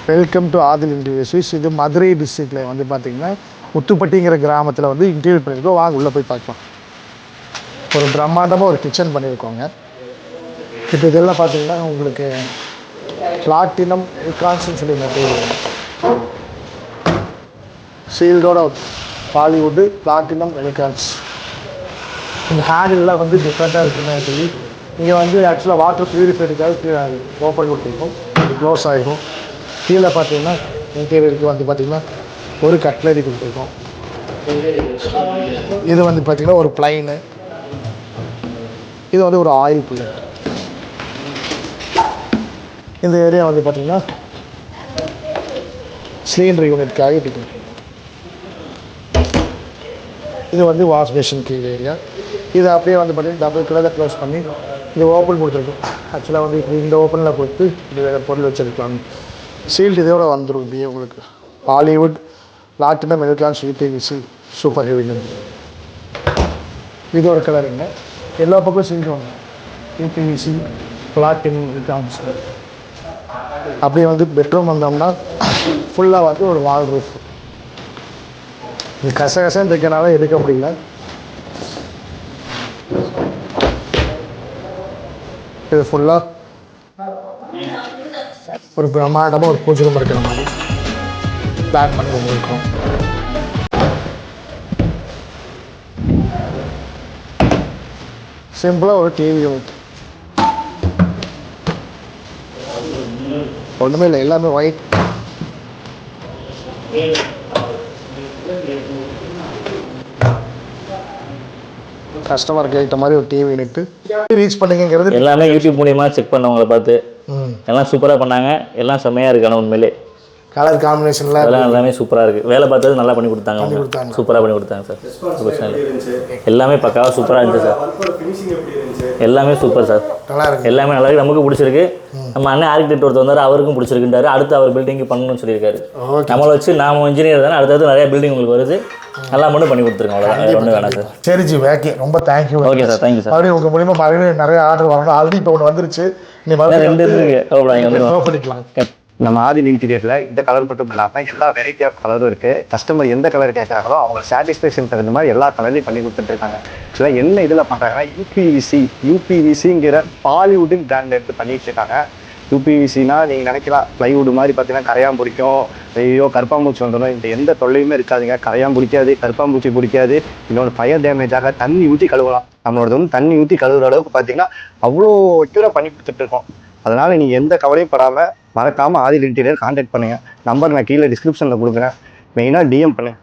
Welcome to Adil interiors. இது மதுரை டிஸ்ட்ரிக்டில் வந்து பார்த்திங்கன்னா முத்துப்பட்டிங்கிற கிராமத்தில் வந்து இன்டீரியர் பண்ணியிருக்கோம். வாங்க உள்ளே போய் பார்க்கலாம். ஒரு பிரம்மாண்டமாக ஒரு கிச்சன் பண்ணியிருக்கோங்க. இப்போ இதெல்லாம் பார்த்திங்கன்னா உங்களுக்கு பிளாட்டினம் வில்கான்ஸ்னு சொல்லி மெட்டீரியல் சீல்டோட பாலிவுட்டு பிளாட்டினம் வில்கான்ஸ். இந்த ஹேண்டில்லாம் வந்து டிஃப்ரெண்ட்டாக இருக்குன்னு சொல்லி இங்கே வந்து ஆக்சுவலாக வாட்டர் ப்யூரிஃபைடுக்காக ஓப்பன் கொடுத்துருக்கோம். இது க்ளோஸ் ஆகிடும். கீழே பார்த்தீங்கன்னா இன்டீரியருக்கு வந்து பார்த்திங்கன்னா ஒரு கட்லரி கொடுத்துருக்கோம். இது வந்து பார்த்திங்கன்னா ஒரு ப்ளைனு. இது வந்து ஒரு ஆயில் புல்லட். இந்த ஏரியா வந்து பார்த்திங்கன்னா சிலிண்டர் யூனிட்காக இருக்குது. இது வந்து வாஷ் பேஷன் கீழ் ஏரியா. இது அப்படியே வந்து பார்த்திங்கன்னா டபுள் கலரில் க்ளோஸ் பண்ணி இது ஓப்பன் கொடுத்துருக்கோம். ஆக்சுவலாக வந்து இந்த ஓப்பனில் கொடுத்து இது வேறு பொருள் வச்சுருக்கலாம். சீல்டு இதோட வந்துடும். இப்படியே உங்களுக்கு Bollywood platinum Wilcons UPVC super heavy. இதோட கலருங்க எல்லா பக்கம் சீல்டு வாங்க யூபிவிசி பிளாட்டினம் வில்கான்ஸ். அப்படியே வந்து பெட்ரூம் வந்தோம்னா ஃபுல்லாக வந்து ஒரு வால் ரூஃப். இது கசகசன்னு இருக்கனால எடுக்க முடியல. இது ஃபுல்லாக ஒரு பிரம்மாண்டமாக ஒரு பூஜை ரூம் இருக்கிற மாதிரி பிளான் பண்ணி கொண்டிருக்கோம். சிம்பிளாக ஒரு டிவி யூனிட். ஒன்றுமே இல்லை, எல்லாமே ஒயிட். கஸ்டமருக்கு ஏற்ற மாதிரி ஒரு டிவி யூனிட் ரீச் பண்ணிங்கிறது எல்லாமே யூடியூப் மூலியமா செக் பண்ணவங்களை பார்த்து எல்லாம் சூப்பராக பண்ணாங்க. எல்லாம் செம்மையாக இருக்கு. ஆனால் உண்மையிலே கலர் காம்பினேஷன்லாம் எல்லாம் எல்லாமே சூப்பராக இருக்குது. வேலை பார்த்தது நல்லா பண்ணி கொடுத்தாங்க. சூப்பராக பண்ணி கொடுத்தாங்க சார். பிரச்சனை இல்லை. எல்லாமே பக்காவாக சூப்பராக இருந்துச்சு சார். எல்லாமே சூப்பர் சார். எல்லாமே நல்லா இருக்கு. நமக்கு பிடிச்சிருக்கு. நம்ம அண்ணன் ஆர்கிடெக்ட் ஒருத்தர் வந்தார், அவருக்கும் பிடிச்சிருக்குன்றாரு. அடுத்து அவர் பில்டிங் பண்ணணும்னு சொல்லியிருக்காரு. நம்மளை வச்சு நாம இன்ஜினியர் தானே, அடுத்தது நிறைய பில்டிங் உங்களுக்கு வருது. நல்லா மட்டும் பண்ணி கொடுத்துருங்க. அவ்வளோதான், ஒன்றும் வேணாம் சார். சரி ஜி, ஓகே, ரொம்ப thank you. Okay sir, thank you sir. மறுபடியும் உங்கள் மூலியமாக மறுபடியும் நிறைய ஆர்டர் வரணும். ஆல்ரெடி இப்போ ஒன்று வந்துருச்சு. நீ ரெண்டு இருக்கு பண்ணிக்கலாம். நம்ம ஆதில் இன்டீரியரில் இந்த கலர் மட்டும் இல்லாமல் எல்லா வெரைட்டி ஆஃப் கலரும் இருக்குது. கஸ்டமர் எந்த கலர் கேட்குறாங்களோ அவங்க சாட்டிஸ்ஃபேக்ஷன் தகுந்த மாதிரி எல்லா கலரையும் பண்ணி கொடுத்துட்ருக்காங்க. ஆக்சுவலாக என்ன இதில் பண்ணுறாங்கன்னா யூபிவிசிங்கிற பாலிவுட்டின் பிராண்ட் எடுத்து பண்ணிகிட்டு இருக்காங்க. யூபிவிசினா நீங்கள் நினைக்கலாம் ப்ளைவுட் மாதிரி பார்த்தீங்கன்னா கரையான் பிடிக்கும், ஐயோ கருப்பாம்பூச்சி வந்துடும். இந்த எந்த தொல்லையுமே இருக்காதுங்க. கரையான் பிடிக்காது, கருப்பாம்பூச்சி பிடிக்காது. இன்னொன்று ஃபயர் டேமேஜ் ஆக தண்ணி ஊற்றி கழுவலாம். நம்மளோட வந்து தண்ணி ஊற்றி கழுவுற அளவுக்கு பார்த்தீங்கன்னா அவ்வளோ க்யூராக பண்ணி கொடுத்துட்ருக்கோம். அதனால் நீங்கள் எந்த கவலையும் படாமல் மறக்காமல் ஆதில் இன்டீரியர் கான்டாக்ட் பண்ணுங்கள். நம்பர் நான் கீழே டிஸ்கிரிப்ஷனில் கொடுக்குறேன். மெயினாக டிஎம் பண்ணுங்கள்.